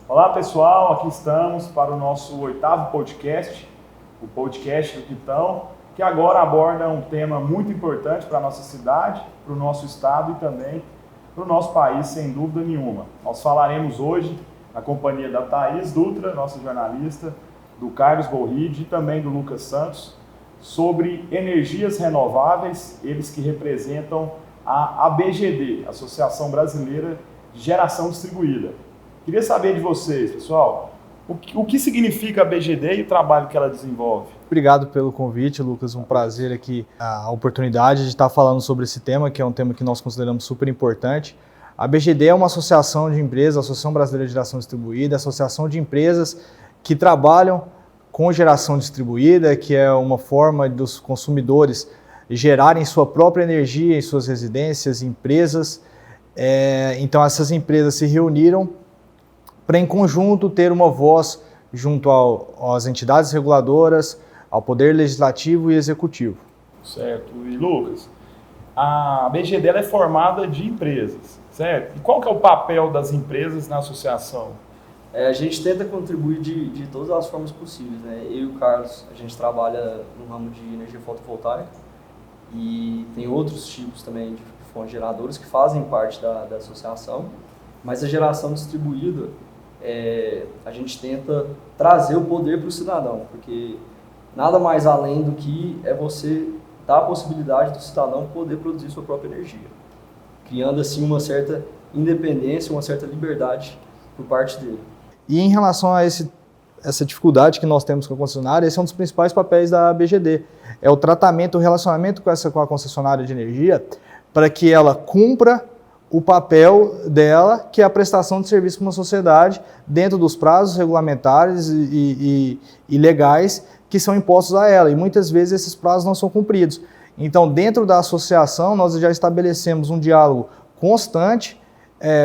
Olá pessoal, aqui estamos para o nosso 8º podcast, o podcast do Quitão, que agora aborda um tema muito importante para a nossa cidade, para o nosso estado e também para o nosso país, sem dúvida nenhuma. Nós falaremos hoje, na companhia da Thaís Dutra, nossa jornalista, do Carlos Borride e também do Lucas Santos, sobre energias renováveis, eles que representam a ABGD, Associação Brasileira de Geração Distribuída. Queria saber de vocês, pessoal, o que significa a ABGD e o trabalho que ela desenvolve? Obrigado pelo convite, Lucas. Um prazer aqui, a oportunidade de estar falando sobre esse tema, que é um tema que nós consideramos super importante. A ABGD é uma associação de empresas, Associação Brasileira de Geração Distribuída, associação de empresas que trabalham com geração distribuída, que é uma forma dos consumidores gerarem sua própria energia em suas residências, empresas. Então essas empresas se reuniram para em conjunto ter uma voz junto às entidades reguladoras, ao Poder Legislativo e Executivo. Certo. E Lucas, a ABGD é formada de empresas, certo? E qual que é o papel das empresas na associação? A gente tenta contribuir de todas as formas possíveis, né? Eu e o Carlos, a gente trabalha no ramo de energia fotovoltaica e tem outros tipos também de fontes geradoras que fazem parte da associação, mas a geração distribuída, a gente tenta trazer o poder para o cidadão, porque nada mais além do que você dar a possibilidade do cidadão poder produzir sua própria energia, criando assim uma certa independência, uma certa liberdade por parte dele. E em relação a essa dificuldade que nós temos com a concessionária, esse é um dos principais papéis da ABGD, é o tratamento, o relacionamento com a concessionária de energia, para que ela cumpra o papel dela, que é a prestação de serviço para uma sociedade dentro dos prazos regulamentares e legais que são impostos a ela. E muitas vezes esses prazos não são cumpridos. Então, dentro da associação, nós já estabelecemos um diálogo constante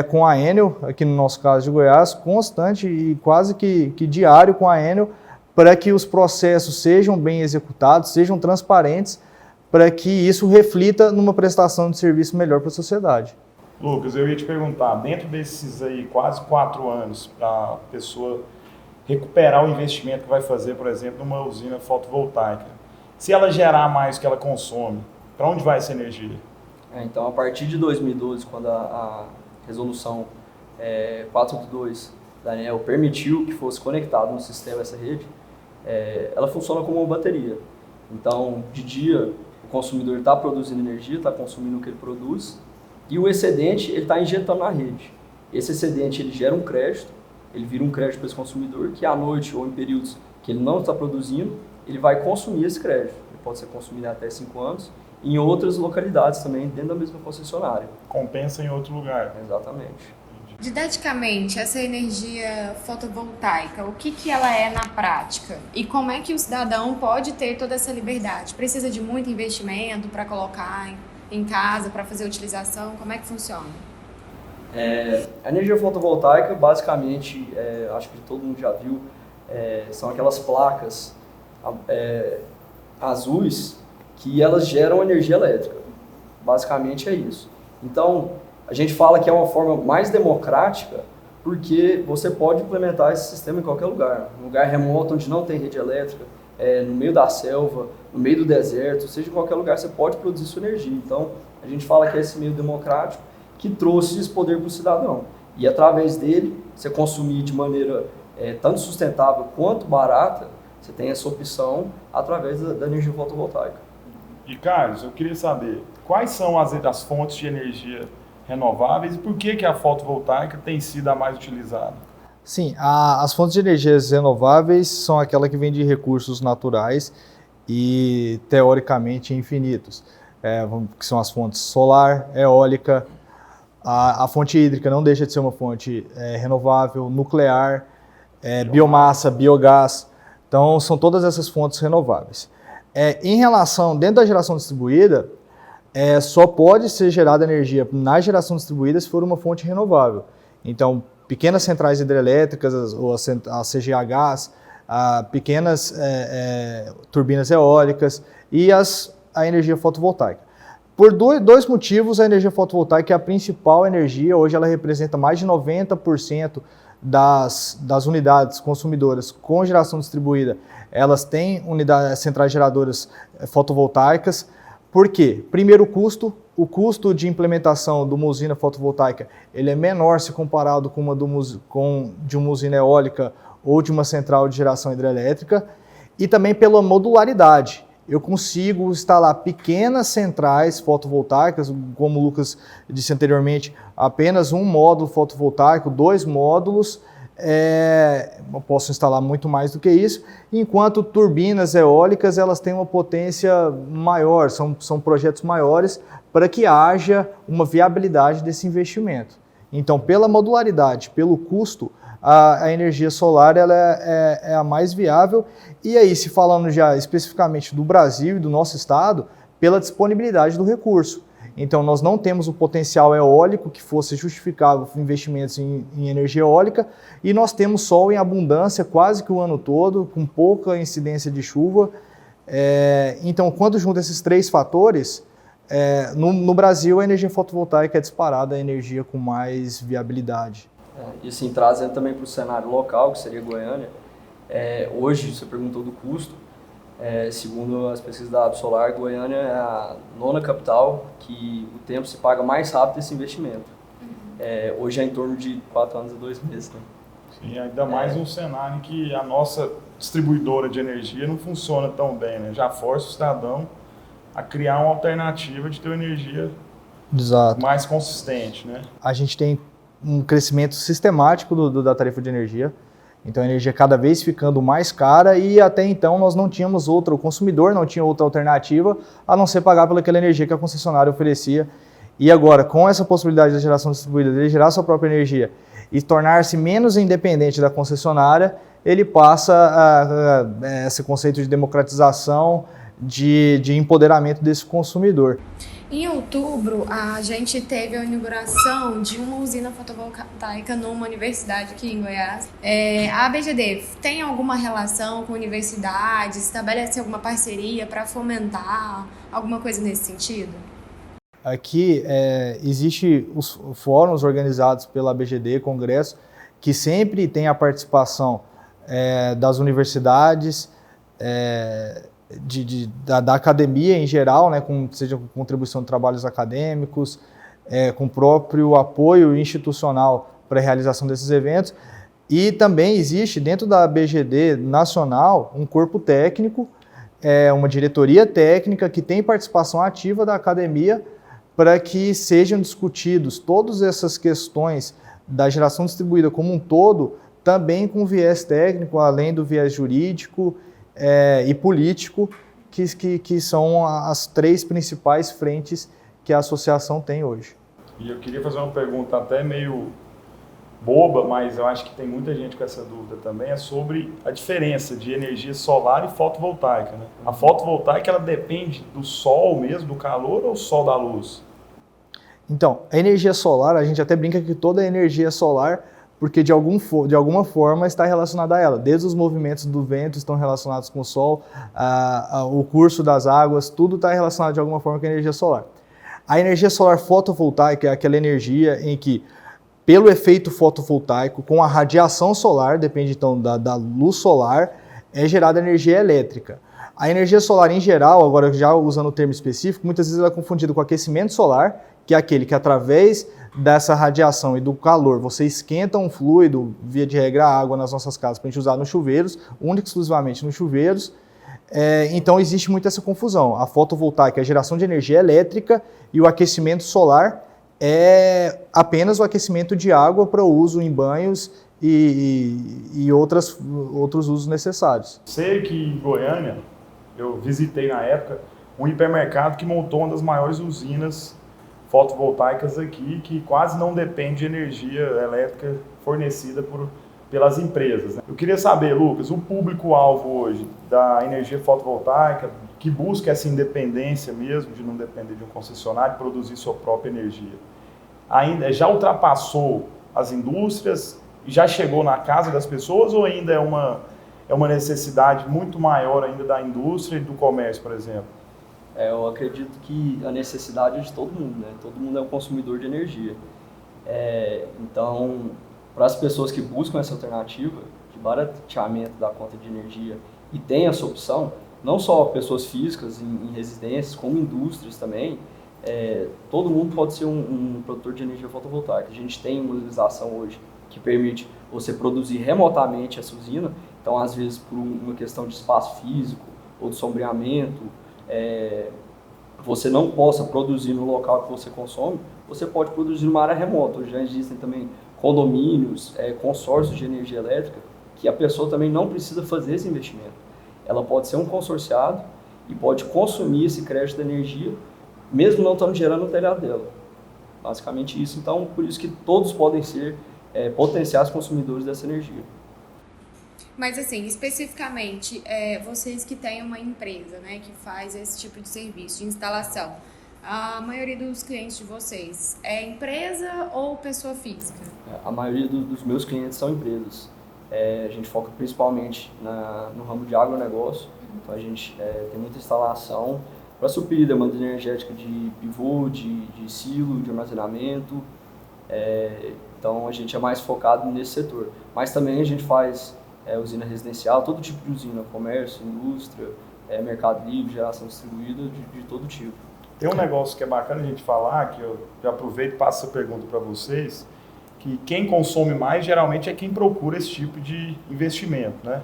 com a Enel, aqui no nosso caso de Goiás, constante e quase que diário com a Enel, para que os processos sejam bem executados, sejam transparentes, para que isso reflita numa prestação de serviço melhor para a sociedade. Lucas, eu ia te perguntar, dentro desses aí quase 4 anos, para a pessoa recuperar o investimento que vai fazer, por exemplo, numa usina fotovoltaica, se ela gerar mais do que ela consome, para onde vai essa energia? Então, a partir de 2012, quando a resolução 482 da ANEEL permitiu que fosse conectado no sistema essa rede, ela funciona como uma bateria. Então, de dia, o consumidor está produzindo energia, está consumindo o que ele produz, e o excedente ele está injetando na rede. Esse excedente ele gera um crédito, ele vira um crédito para esse consumidor, que à noite ou em períodos que ele não está produzindo, ele vai consumir esse crédito. Ele pode ser consumido até 5 anos, em outras localidades também, dentro da mesma concessionária. Compensa em outro lugar. Exatamente. Didaticamente, essa energia fotovoltaica, o que ela é na prática? E como é que o cidadão pode ter toda essa liberdade? Precisa de muito investimento para colocar em casa, para fazer utilização? Como é que funciona? A energia fotovoltaica, basicamente, acho que todo mundo já viu, são aquelas placas azuis que elas geram energia elétrica. Basicamente é isso. Então, a gente fala que é uma forma mais democrática porque você pode implementar esse sistema em qualquer lugar. Um lugar remoto onde não tem rede elétrica, no meio da selva, no meio do deserto, seja em qualquer lugar você pode produzir sua energia. Então, a gente fala que é esse meio democrático que trouxe esse poder para o cidadão. E através dele, você consumir de maneira tanto sustentável quanto barata, você tem essa opção através da energia fotovoltaica. E Carlos, eu queria saber, quais são as fontes de energia renováveis e por que a fotovoltaica tem sido a mais utilizada? Sim, as fontes de energias renováveis são aquelas que vêm de recursos naturais e teoricamente infinitos, que são as fontes solar, eólica, a fonte hídrica não deixa de ser uma fonte renovável, nuclear, biomassa, biogás, então são todas essas fontes renováveis. Em relação, dentro da geração distribuída, só pode ser gerada energia na geração distribuída se for uma fonte renovável. Então, pequenas centrais hidrelétricas, ou a CGHs, pequenas turbinas eólicas e a energia fotovoltaica. Por dois motivos, a energia fotovoltaica é a principal energia, hoje ela representa mais de 90% das unidades consumidoras com geração distribuída, elas têm centrais geradoras fotovoltaicas. Por quê? Primeiro, o custo de implementação de uma usina fotovoltaica ele é menor se comparado com de uma usina eólica ou de uma central de geração hidrelétrica, e também pela modularidade. Eu consigo instalar pequenas centrais fotovoltaicas, como o Lucas disse anteriormente, apenas um módulo fotovoltaico, 2 módulos, eu posso instalar muito mais do que isso, enquanto turbinas eólicas elas têm uma potência maior, são projetos maiores para que haja uma viabilidade desse investimento. Então, pela modularidade, pelo custo, a energia solar ela é a mais viável. E aí, se falando já especificamente do Brasil e do nosso estado, pela disponibilidade do recurso. Então, nós não temos o potencial eólico que fosse justificável para investimentos em energia eólica, e nós temos sol em abundância quase que o ano todo, com pouca incidência de chuva. Então, quando junta esses 3 fatores, no Brasil a energia fotovoltaica é disparada a energia com mais viabilidade. E assim, trazendo também para o cenário local, que seria Goiânia, hoje você perguntou do custo, segundo as pesquisas da Absolar, Goiânia é a 9ª capital que o tempo se paga mais rápido esse investimento. Hoje é em torno de 4 anos a 2 meses. Né? Sim, ainda mais um cenário em que a nossa distribuidora de energia não funciona tão bem, né? Já força o cidadão a criar uma alternativa de ter energia Exato. Mais consistente, né? A gente tem um crescimento sistemático da tarifa de energia. Então a energia cada vez ficando mais cara, e até então nós não tínhamos outra, o consumidor não tinha outra alternativa a não ser pagar pelaquela energia que a concessionária oferecia. E agora, com essa possibilidade da geração distribuída, de ele gerar sua própria energia e tornar-se menos independente da concessionária, ele passa esse conceito de democratização, de empoderamento desse consumidor. Em outubro, a gente teve a inauguração de uma usina fotovoltaica numa universidade aqui em Goiás. A ABGD tem alguma relação com universidades? Estabelece alguma parceria para fomentar alguma coisa nesse sentido? Aqui existe os fóruns organizados pela ABGD, congresso, que sempre tem a participação das universidades, da academia em geral, né, seja com contribuição de trabalhos acadêmicos, com próprio apoio institucional para a realização desses eventos. E também existe dentro da ABGD nacional um corpo técnico, uma diretoria técnica que tem participação ativa da academia para que sejam discutidos todas essas questões da geração distribuída como um todo, também com viés técnico, além do viés jurídico e político, que são as 3 principais frentes que a associação tem hoje. E eu queria fazer uma pergunta até meio boba, mas eu acho que tem muita gente com essa dúvida também, é sobre a diferença de energia solar e fotovoltaica, né? A fotovoltaica, ela depende do sol mesmo, do calor, ou sol da luz? Então, a energia solar, a gente até brinca que toda a energia solar, porque de alguma forma está relacionada a ela. Desde os movimentos do vento estão relacionados com o sol, o curso das águas, tudo está relacionado de alguma forma com a energia solar. A energia solar fotovoltaica é aquela energia em que, pelo efeito fotovoltaico, com a radiação solar, depende então da luz solar, é gerada energia elétrica. A energia solar em geral, agora já usando o termo específico, muitas vezes ela é confundida com aquecimento solar, que é aquele que através dessa radiação e do calor, você esquenta um fluido, via de regra a água nas nossas casas, para a gente usar nos chuveiros, única e exclusivamente nos chuveiros. Então existe muito essa confusão. A fotovoltaica é a geração de energia elétrica e o aquecimento solar é apenas o aquecimento de água para uso em banhos e outros usos necessários. Sei que em Goiânia, eu visitei na época um hipermercado que montou uma das maiores usinas fotovoltaicas aqui, que quase não depende de energia elétrica fornecida pelas empresas, né? Eu queria saber, Lucas, o público-alvo hoje da energia fotovoltaica, que busca essa independência mesmo, de não depender de um concessionário, produzir sua própria energia, ainda já ultrapassou as indústrias e já chegou na casa das pessoas, ou ainda é uma necessidade muito maior ainda da indústria e do comércio, por exemplo? Eu acredito que a necessidade é de todo mundo, né? Todo mundo é um consumidor de energia. Então, para as pessoas que buscam essa alternativa de barateamento da conta de energia e tem essa opção, não só pessoas físicas em residências, como indústrias também, todo mundo pode ser um produtor de energia fotovoltaica. A gente tem uma legislação hoje que permite você produzir remotamente essa usina, então às vezes por uma questão de espaço físico ou de sombreamento, você não possa produzir no local que você consome, você pode produzir numa área remota. Já existem também condomínios, consórcios de energia elétrica, que a pessoa também não precisa fazer esse investimento. Ela pode ser um consorciado e pode consumir esse crédito de energia, mesmo não estando gerando no telhado dela. Basicamente isso. Então, por isso que todos podem ser potenciais consumidores dessa energia. Mas assim, especificamente, vocês que têm uma empresa, né, que faz esse tipo de serviço, de instalação, a maioria dos clientes de vocês é empresa ou pessoa física? A maioria dos meus clientes são empresas. A gente foca principalmente no ramo de agronegócio, então a gente tem muita instalação para suprir a demanda energética de pivô, de silo, de armazenamento, então a gente é mais focado nesse setor. Mas também a gente faz usina residencial, todo tipo de usina, comércio, indústria, mercado livre, geração distribuída, de todo tipo. Tem um negócio que é bacana a gente falar, que eu já aproveito e passo essa pergunta para vocês, que quem consome mais geralmente é quem procura esse tipo de investimento, né?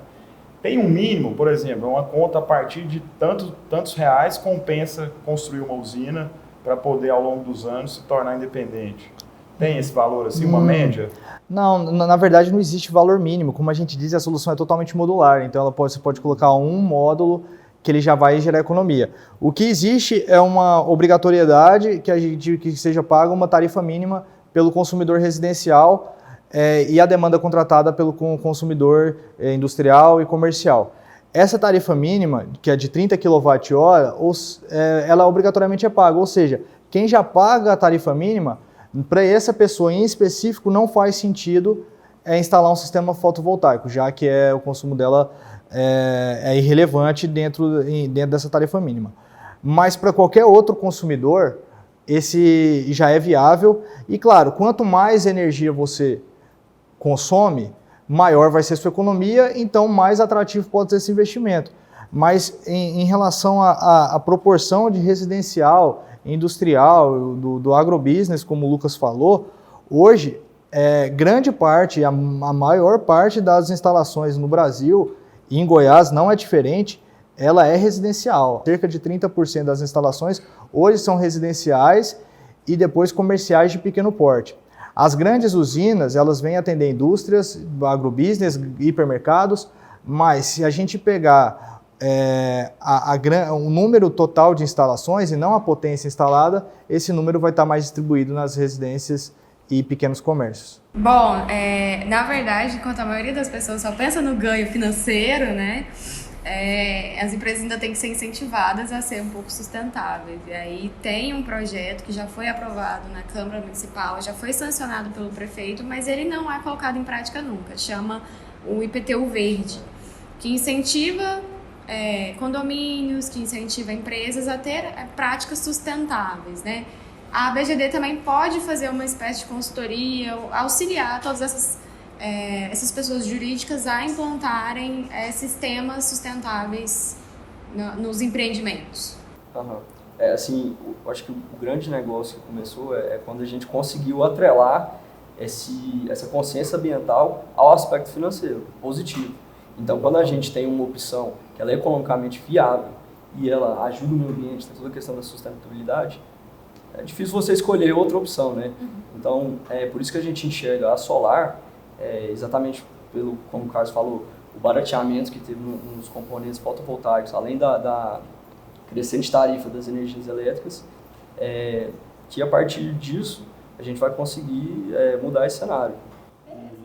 Tem um mínimo, por exemplo, uma conta a partir de tantos reais compensa construir uma usina para poder ao longo dos anos se tornar independente. Tem esse valor assim, uma média? Não, na verdade não existe valor mínimo. Como a gente diz, a solução é totalmente modular, então você pode colocar um módulo que ele já vai gerar economia. O que existe é uma obrigatoriedade que seja paga uma tarifa mínima pelo consumidor residencial e a demanda contratada pelo consumidor industrial e comercial. Essa tarifa mínima, que é de 30 kWh, ela obrigatoriamente é paga, ou seja, quem já paga a tarifa mínima, para essa pessoa em específico não faz sentido instalar um sistema fotovoltaico, já que o consumo dela é irrelevante dentro dessa tarifa mínima. Mas para qualquer outro consumidor, esse já é viável e, claro, quanto mais energia você consome, maior vai ser a sua economia, então mais atrativo pode ser esse investimento. Mas em relação à proporção de residencial, industrial, do agrobusiness, como o Lucas falou, hoje, grande parte, a maior parte das instalações no Brasil, e em Goiás não é diferente, ela é residencial. Cerca de 30% das instalações hoje são residenciais e depois comerciais de pequeno porte. As grandes usinas, elas vêm atender indústrias, agrobusiness, hipermercados, mas se a gente pegar o número total de instalações e não a potência instalada, esse número vai estar mais distribuído nas residências e pequenos comércios. Bom, na verdade, enquanto a maioria das pessoas só pensa no ganho financeiro, né, as empresas ainda têm que ser incentivadas a ser um pouco sustentáveis. E aí tem um projeto que já foi aprovado na Câmara Municipal, já foi sancionado pelo prefeito, mas ele não é colocado em prática nunca. Chama o IPTU Verde, que incentiva condomínios, que incentiva empresas a ter práticas sustentáveis, né? A BGD também pode fazer uma espécie de consultoria, auxiliar todas essas pessoas jurídicas a implantarem sistemas sustentáveis nos empreendimentos. Uhum. Assim, eu acho que o grande negócio que começou é quando a gente conseguiu atrelar essa consciência ambiental ao aspecto financeiro, positivo. Então, quando a gente tem uma opção que ela é economicamente viável e ela ajuda o meio ambiente, tem toda a questão da sustentabilidade, é difícil você escolher outra opção, né? Uhum. Então, por isso que a gente enxerga a solar, exatamente como o Carlos falou, o barateamento que teve nos componentes fotovoltaicos, além da crescente tarifa das energias elétricas, que a partir disso a gente vai conseguir mudar esse cenário.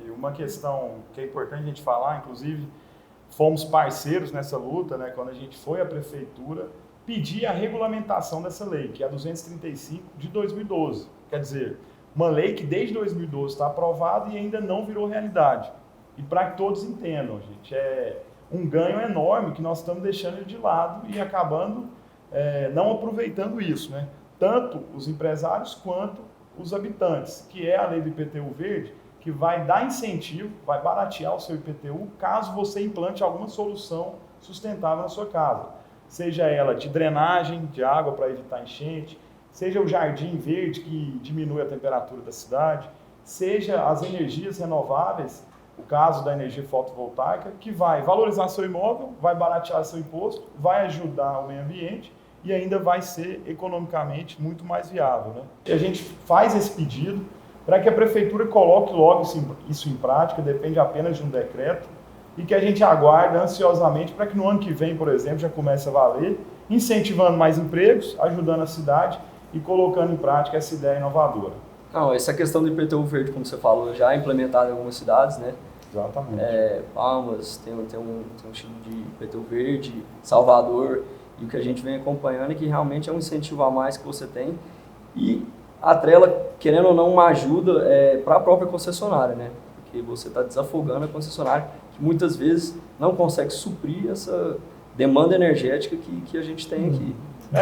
E uma questão que é importante a gente falar, inclusive, fomos parceiros nessa luta, né, quando a gente foi à prefeitura pedir a regulamentação dessa lei, que é a 235 de 2012. Quer dizer, uma lei que desde 2012 está aprovada e ainda não virou realidade. E para que todos entendam, gente, é um ganho enorme que nós estamos deixando de lado e acabando não aproveitando isso, né? Tanto os empresários quanto os habitantes, que é a lei do IPTU Verde, que vai dar incentivo, vai baratear o seu IPTU caso você implante alguma solução sustentável na sua casa. Seja ela de drenagem de água para evitar enchente, seja o jardim verde que diminui a temperatura da cidade, seja as energias renováveis, o caso da energia fotovoltaica, que vai valorizar seu imóvel, vai baratear seu imposto, vai ajudar o meio ambiente e ainda vai ser economicamente muito mais viável, né? E a gente faz esse pedido para que a prefeitura coloque logo isso em prática, depende apenas de um decreto, e que a gente aguarda ansiosamente para que no ano que vem, por exemplo, já comece a valer, incentivando mais empregos, ajudando a cidade e colocando em prática essa ideia inovadora. Não, essa questão do IPTU verde, como você falou, já é implementada em algumas cidades, né? Exatamente. Palmas tem um estilo de IPTU verde, Salvador, e o que a gente vem acompanhando é que realmente é um incentivo a mais que você tem e atrela, querendo ou não, uma ajuda para a própria concessionária, né? Porque você está desafogando a concessionária que muitas vezes não consegue suprir essa demanda energética que a gente tem aqui.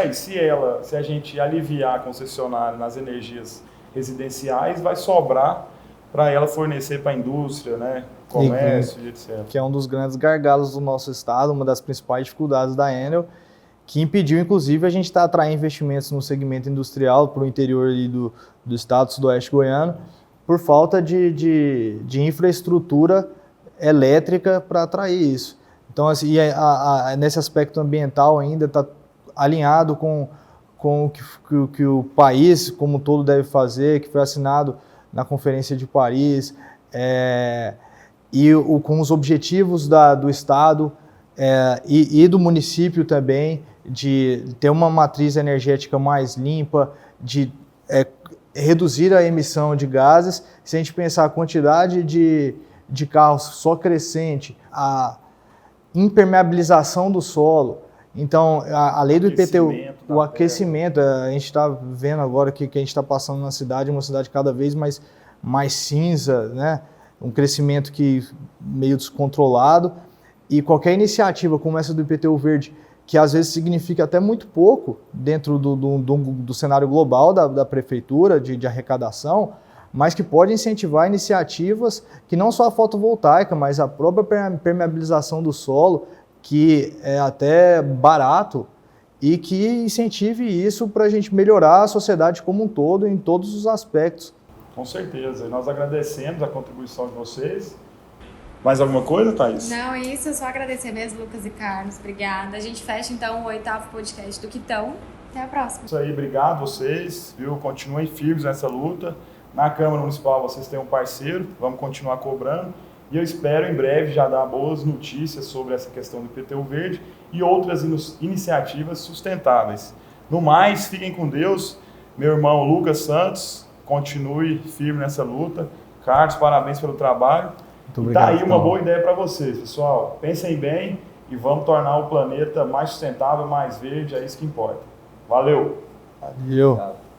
E se a gente aliviar a concessionária nas energias residenciais, vai sobrar para ela fornecer para a indústria, né? Comércio e etc. Que é um dos grandes gargalos do nosso estado, uma das principais dificuldades da Enel, que impediu, inclusive, a gente estar atraindo investimentos no segmento industrial para o interior ali do estado sudoeste goiano, por falta de infraestrutura elétrica para atrair isso. Então, assim, nesse aspecto ambiental ainda está alinhado com o que o país como um todo deve fazer, que foi assinado na Conferência de Paris, com os objetivos do Estado e do município também, de ter uma matriz energética mais limpa, de reduzir a emissão de gases. Se a gente pensar a quantidade de carros só crescente, a impermeabilização do solo, então a lei do IPTU, o aquecimento, a gente está vendo agora que a gente está passando na cidade, uma cidade cada vez mais cinza, né? Um crescimento meio descontrolado, e qualquer iniciativa como essa do IPTU verde, que às vezes significa até muito pouco dentro do cenário global da prefeitura, de arrecadação, mas que pode incentivar iniciativas que não só a fotovoltaica, mas a própria permeabilização do solo, que é até barato, e que incentive isso para a gente melhorar a sociedade como um todo, em todos os aspectos. Com certeza. E nós agradecemos a contribuição de vocês. Mais alguma coisa, Thaís? Não, isso, só agradecer mesmo, Lucas e Carlos. Obrigada. A gente fecha, então, o 8º podcast do Quitão. Até a próxima. Isso aí, obrigado vocês, viu? Continuem firmes nessa luta. Na Câmara Municipal vocês têm um parceiro, vamos continuar cobrando. E eu espero em breve já dar boas notícias sobre essa questão do IPTU verde e outras iniciativas sustentáveis. No mais, fiquem com Deus. Meu irmão Lucas Santos, continue firme nessa luta. Carlos, parabéns pelo trabalho. Muito obrigado, e tá aí uma boa ideia para vocês, pessoal. Pensem bem e vamos tornar o planeta mais sustentável, mais verde, é isso que importa. Valeu! Valeu!